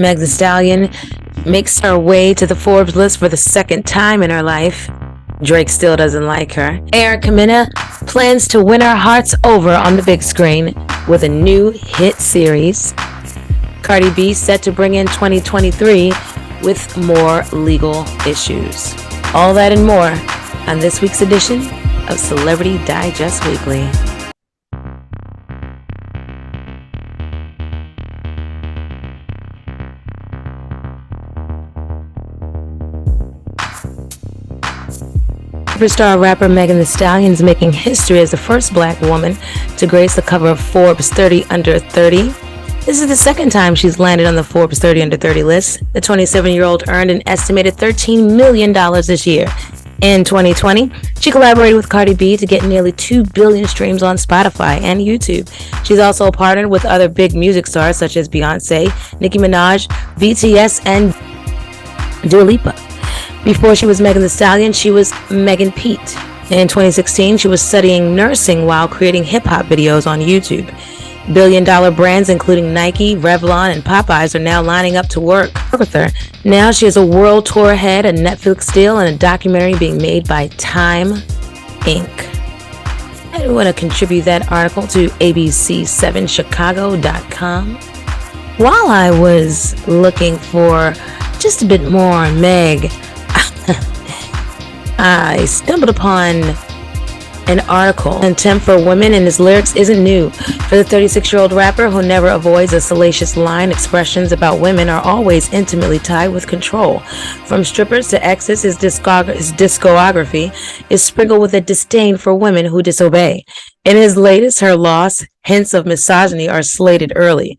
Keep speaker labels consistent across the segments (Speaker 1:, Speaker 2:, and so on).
Speaker 1: Meg Thee Stallion makes her way to the Forbes list for the second time in her life. Drake still doesn't like her. Erica Mena plans to win our hearts over on the big screen with a new hit series. Cardi B set to bring in 2023 with more legal issues. All that and more on this week's edition of Celebrity Digest Weekly. Superstar rapper Megan Thee Stallion is making history as the first black woman to grace the cover of Forbes 30 Under 30. This is the second time she's landed on the Forbes 30 Under 30 list. The 27-year-old earned an estimated $13 million this year. In 2020, she collaborated with Cardi B to get nearly 2 billion streams on Spotify and YouTube. She's also partnered with other big music stars such as Beyonce, Nicki Minaj, BTS, and Dua Lipa. Before she was Megan Thee Stallion, she was Megan Pete. In 2016, she was studying nursing while creating hip-hop videos on YouTube. Billion-dollar brands including Nike, Revlon, and Popeyes are now lining up to work with her. Now she has a world tour ahead, a Netflix deal, and a documentary being made by Time Inc. I want to contribute that article to ABC7Chicago.com. While I was looking for just a bit more Meg, I stumbled upon an article. Contempt for women and his lyrics isn't new. For the 36-year-old rapper who never avoids a salacious line, expressions about women are always intimately tied with control. From strippers to exes, his discography is sprinkled with a disdain for women who disobey. In his latest, Her Loss, hints of misogyny are slated early.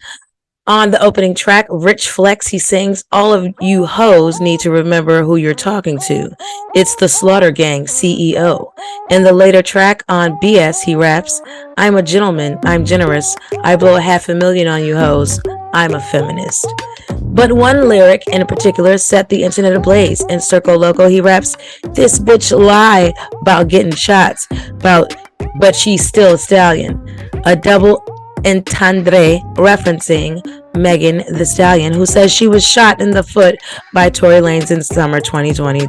Speaker 1: On the opening track, Rich Flex, he sings, "All of you hoes need to remember who you're talking to. It's the Slaughter Gang CEO." In the later track, on BS, he raps, "I'm a gentleman, I'm generous, I blow $500,000 on you hoes, I'm a feminist." But one lyric in particular set the internet ablaze. In Circo Loco, he raps, "This bitch lie about getting shots, but she's still a stallion." A double entendre referencing Megan Thee Stallion, who says she was shot in the foot by Tory Lanez in summer 2020.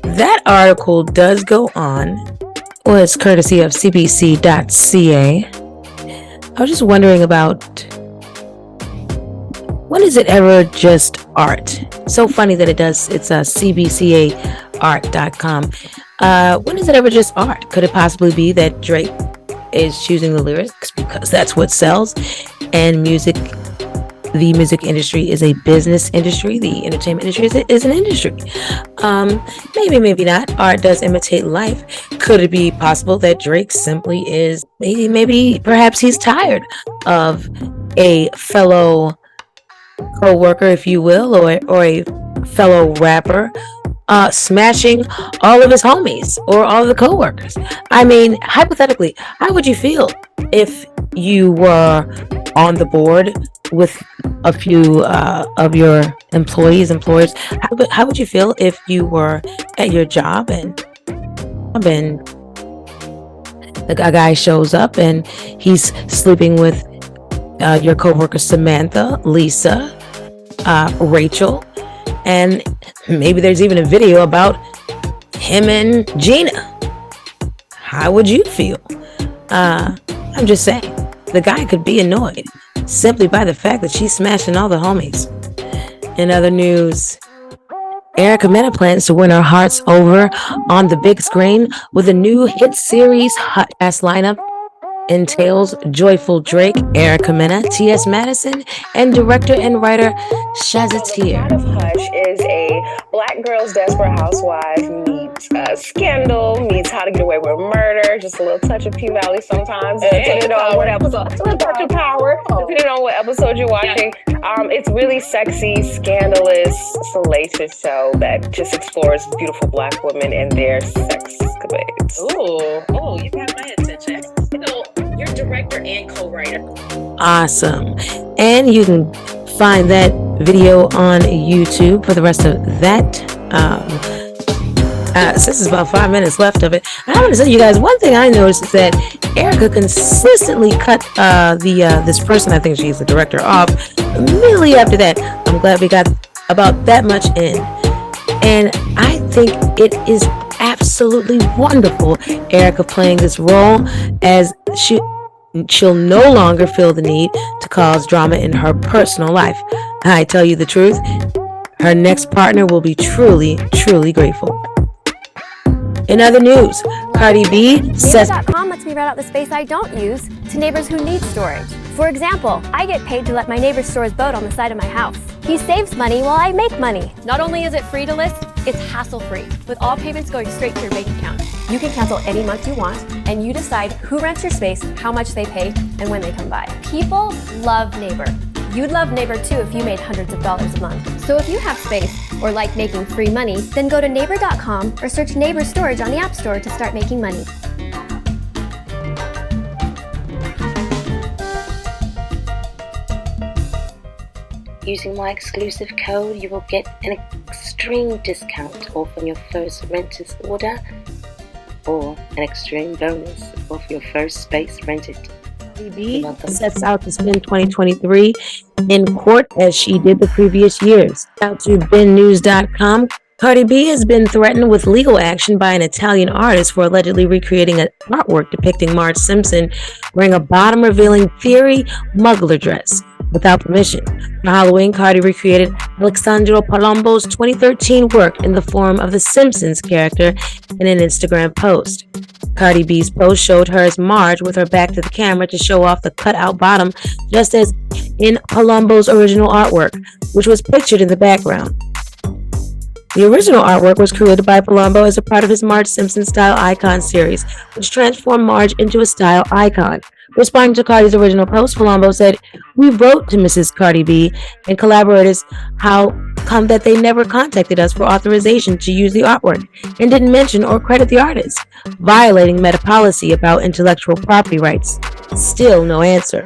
Speaker 1: That article does go on. Was courtesy of cbc.ca. I was just wondering about, when is it ever just art? So funny that it's cbcaart.com. When is it ever just art? Could it possibly be that Drake is choosing the lyrics because that's what sells, and the music industry is a business industry, the entertainment industry is an industry? Maybe not. Art does imitate life. Could it be possible that Drake simply is perhaps he's tired of a fellow co-worker, if you will, or a fellow rapper smashing all of his homies or all of the co-workers? I mean, hypothetically, how would you feel if you were on the board with a few of your employers? How would you feel if you were at your job and a guy shows up and he's sleeping with your co-worker Samantha, Lisa, Rachel, and maybe there's even a video about him and Gina? How would you feel? I'm just saying, the guy could be annoyed simply by the fact that she's smashing all the homies. In other news, Erica Mena plans to win our hearts over on the big screen with a new hit series. Hot ass lineup entails joyful Drake, Erica Mena, T.S. Madison, and director and writer Shazatir.
Speaker 2: Hush is a black girl's desperate housewife meets Scandal, meets How to Get Away with Murder, just a little touch of P-Valley sometimes, depending on what episode. A little touch of Power, depending on what episode you're watching. It's really sexy, scandalous, salacious show that just explores beautiful black women and their sex escapades.
Speaker 3: Oh, you have my attention. You're director and co-writer.
Speaker 1: Awesome. And you can find that video on YouTube for the rest of that. Since it's about 5 minutes left of it, I want to tell you guys one thing I noticed is that Erica consistently cut this person, I think she's the director, off immediately after that. I'm glad we got about that much in. And I think it is absolutely wonderful, Erica playing this role, as she'll no longer feel the need to cause drama in her personal life. I tell you the truth, her next partner will be truly, truly grateful. In other news, Cardi B says
Speaker 4: Neighbor.com lets me rent out the space I don't use to neighbors who need storage. For example, I get paid to let my neighbor store his boat on the side of my house. He saves money while I make money. Not only is it free to list, it's hassle-free, with all payments going straight to your bank account. You can cancel any month you want, and you decide who rents your space, how much they pay, and when they come by. People love Neighbor. You'd love Neighbor too if you made hundreds of dollars a month. So if you have space or like making free money, then go to Neighbor.com or search Neighbor Storage on the App Store to start making money.
Speaker 5: Using my exclusive code, you will get an extreme discount off on your first renter's order or an extreme bonus off your first space rented.
Speaker 1: B sets out to spend 2023 in court as she did the previous years. Out to BenNews.com, Cardi B has been threatened with legal action by an Italian artist for allegedly recreating an artwork depicting Marge Simpson wearing a bottom-revealing Theory muggler dress without permission. For Halloween, Cardi recreated Alessandro Palombo's 2013 work in the form of the Simpsons character in an Instagram post. Cardi B's post showed her as Marge with her back to the camera to show off the cutout bottom, just as in Palombo's original artwork, which was pictured in the background. The original artwork was created by Palombo as a part of his Marge Simpson Style Icon series, which transformed Marge into a style icon. Responding to Cardi's original post, Palombo said, "We wrote to Mrs. Cardi B and collaborators how come that they never contacted us for authorization to use the artwork and didn't mention or credit the artist, violating meta policy about intellectual property rights. Still no answer."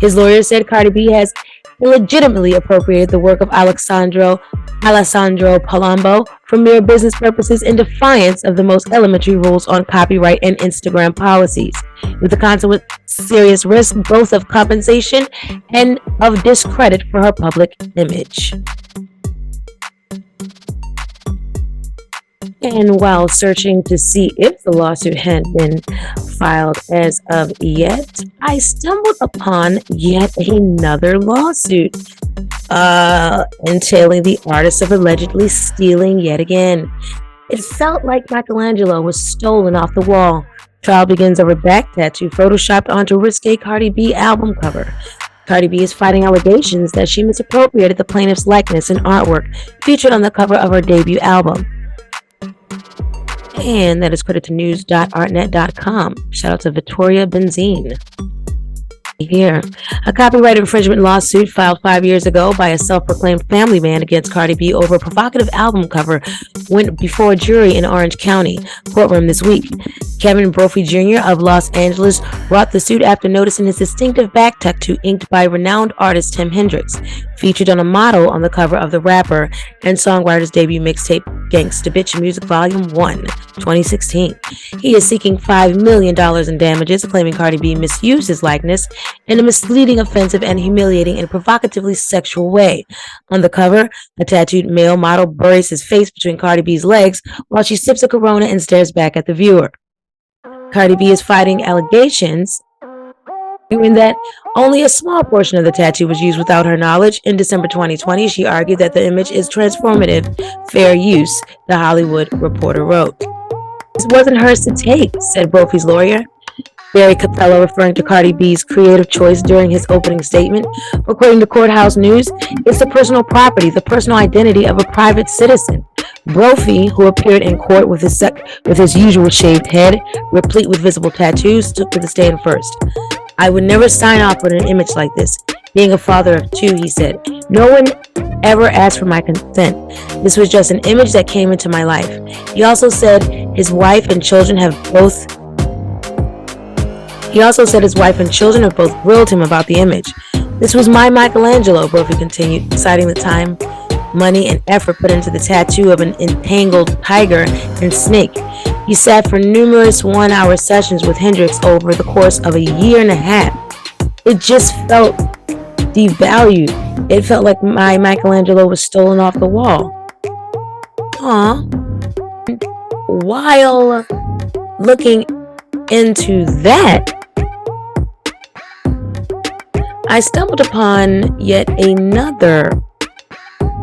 Speaker 1: His lawyer said Cardi B has illegitimately appropriated the work of Alessandro Palombo for mere business purposes in defiance of the most elementary rules on copyright and Instagram policies, with the consequent serious risk both of compensation and of discredit for her public image. And while searching to see if the lawsuit had been filed as of yet, I stumbled upon yet another lawsuit entailing the artist of allegedly stealing yet again. It felt like Michelangelo was stolen off the wall. Trial begins over back tattoo photoshopped onto risque Cardi B album cover. Cardi B is fighting allegations that she misappropriated the plaintiff's likeness and artwork featured on the cover of her debut album. And that is credited to news.artnet.com. Shout out to Victoria Benzine. Here, a copyright infringement lawsuit filed 5 years ago by a self-proclaimed family man against Cardi B over a provocative album cover went before a jury in Orange County courtroom this week. Kevin Brophy Jr. of Los Angeles brought the suit after noticing his distinctive back tattoo inked by renowned artist Tim Hendrix, featured on a model on the cover of the rapper and songwriter's debut mixtape Gangsta Bitch Music Volume 1, 2016. He is seeking $5 million in damages, claiming Cardi B misused his likeness in a misleading, offensive, and humiliating and provocatively sexual way. On the cover, a tattooed male model buries his face between Cardi B's legs while she sips a Corona and stares back at the viewer. Cardi B is fighting allegations arguing that only a small portion of the tattoo was used without her knowledge. In December 2020, she argued that the image is transformative, fair use, The Hollywood Reporter wrote. "This wasn't hers to take," said Brophy's lawyer, Barry Capello, referring to Cardi B's creative choice during his opening statement. According to Courthouse News, it's the personal property, the personal identity of a private citizen. Brophy, who appeared in court with his usual shaved head, replete with visible tattoos, took to the stand first. "I would never sign off on an image like this. Being a father of two," he said, "no one ever asked for my consent. This was just an image that came into my life." He also said his wife and children have both grilled him about the image. "This was my Michelangelo," Brophy continued, citing the time, money, and effort put into the tattoo of an entangled tiger and snake. He sat for numerous one-hour sessions with Hendrix over the course of a year and a half. "It just felt devalued. It felt like my Michelangelo was stolen off the wall. Aw. While looking into that, I stumbled upon yet another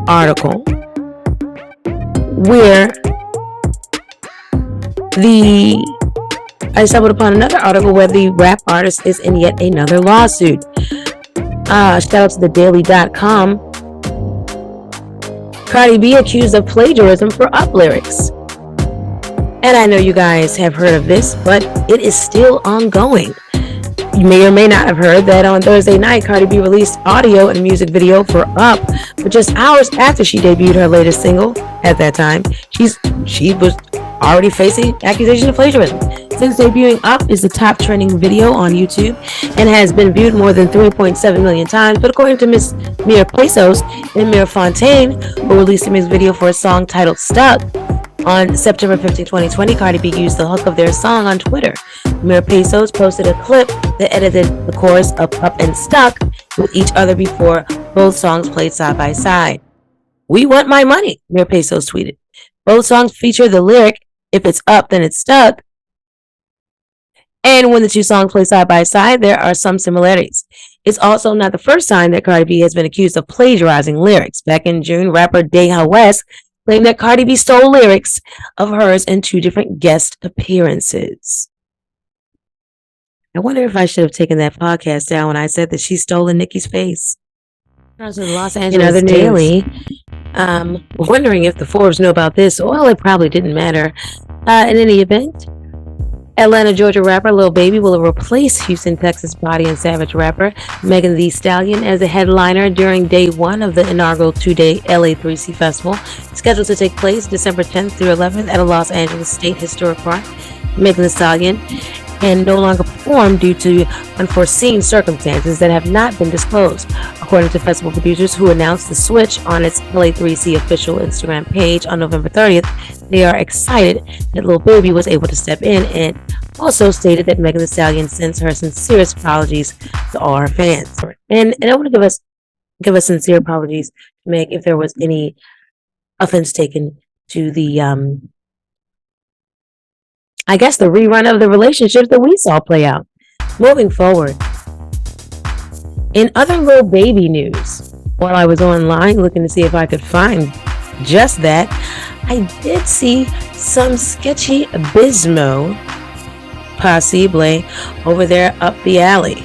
Speaker 1: article where the rap artist is in yet another lawsuit. Shout out to the daily.com. Cardi B accused of plagiarism for up lyrics. And I know you guys have heard of this, but it is still ongoing. You may or may not have heard that on Thursday night, Cardi B released audio and music video for Up, but just hours after she debuted her latest single. At that time, she was already facing accusations of plagiarism. Since debuting, Up is the top trending video on YouTube and has been viewed more than 3.7 million times. But according to Miss Mira Pesos and Mira Fontaine, who released a music video for a song titled Stuck, on September 15, 2020, Cardi B used the hook of their song on Twitter. Mira Pesos posted a clip that edited the chorus of Up and Stuck with each other before both songs played side by side. "We want my money," Mira Pesos tweeted. Both songs feature the lyric, "If it's up, then it's stuck." And when the two songs play side by side, there are some similarities. It's also not the first time that Cardi B has been accused of plagiarizing lyrics. Back in June, rapper DAYUMN claimed that Cardi B stole lyrics of hers in 2 different guest appearances. I wonder if I should have taken that podcast down when I said that she stole Nicki's face. The Los Angeles Daily, wondering if the Forbes knew about this. Well, it probably didn't matter. In any event, Atlanta, Georgia rapper Lil Baby will replace Houston, Texas Body and Savage rapper Megan Thee Stallion as a headliner during day 1 of the inaugural 2-day LA 3C Festival, scheduled to take place December 10th through 11th at a Los Angeles State Historic Park. Megan Thee Stallion can no longer perform due to unforeseen circumstances that have not been disclosed, according to festival producers who announced the switch on its LA3C official Instagram page on November 30th. They are excited that Lil Baby was able to step in, and also stated that Megan Thee Stallion sends her sincerest apologies to all her fans. And I want to give us sincere apologies to Meg if there was any offense taken to the I guess the rerun of the relationships that we saw play out. Moving forward, in other Lil Baby news, while I was online looking to see if I could find just that, I did see some sketchy abysmo possible over there up the alley.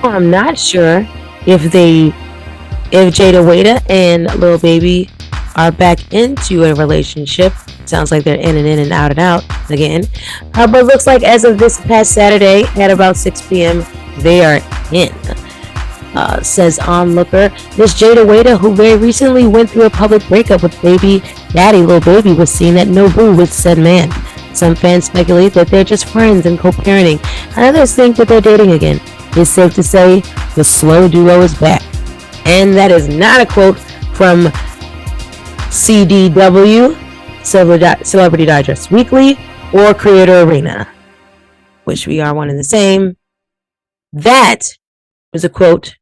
Speaker 1: I'm not sure if Jada Wada and Lil Baby are back into a relationship. Sounds like they're in and out again. But looks like as of this past Saturday at about 6 p.m., they are in. Says onlooker. This Jada Wada, who very recently went through a public breakup with baby daddy Lil Baby, was seen at Nobu with said man. Some fans speculate that they're just friends and co-parenting, and others think that they're dating again. It's safe to say the slow duo is back. And that is not a quote from CDW, Celebrity Digest Weekly, or Creator Arena, which we are one and the same. That was a quote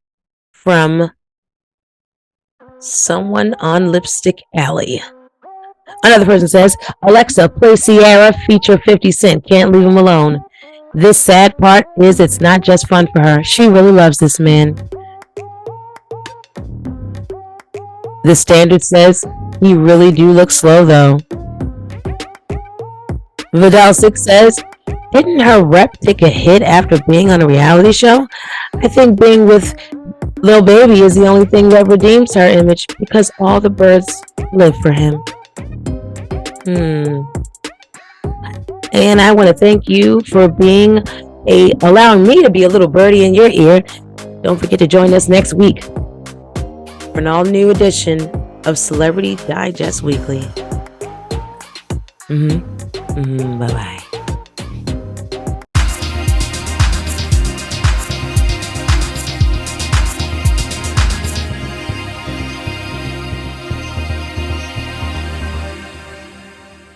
Speaker 1: from someone on Lipstick Alley. Another person says, Alexa, play Ciara feature 50 Cent, Can't Leave Him Alone. This sad part is it's not just fun for her. She really loves this man. The Standard says, he really do look slow though. Vidal 6 says, didn't her rep take a hit after being on a reality show? I think being with Lil Baby is the only thing that redeems her image because all the birds live for him. And I want to thank you for allowing me to be a little birdie in your ear. Don't forget to join us next week for an all new edition of Celebrity Digest Weekly. Bye bye.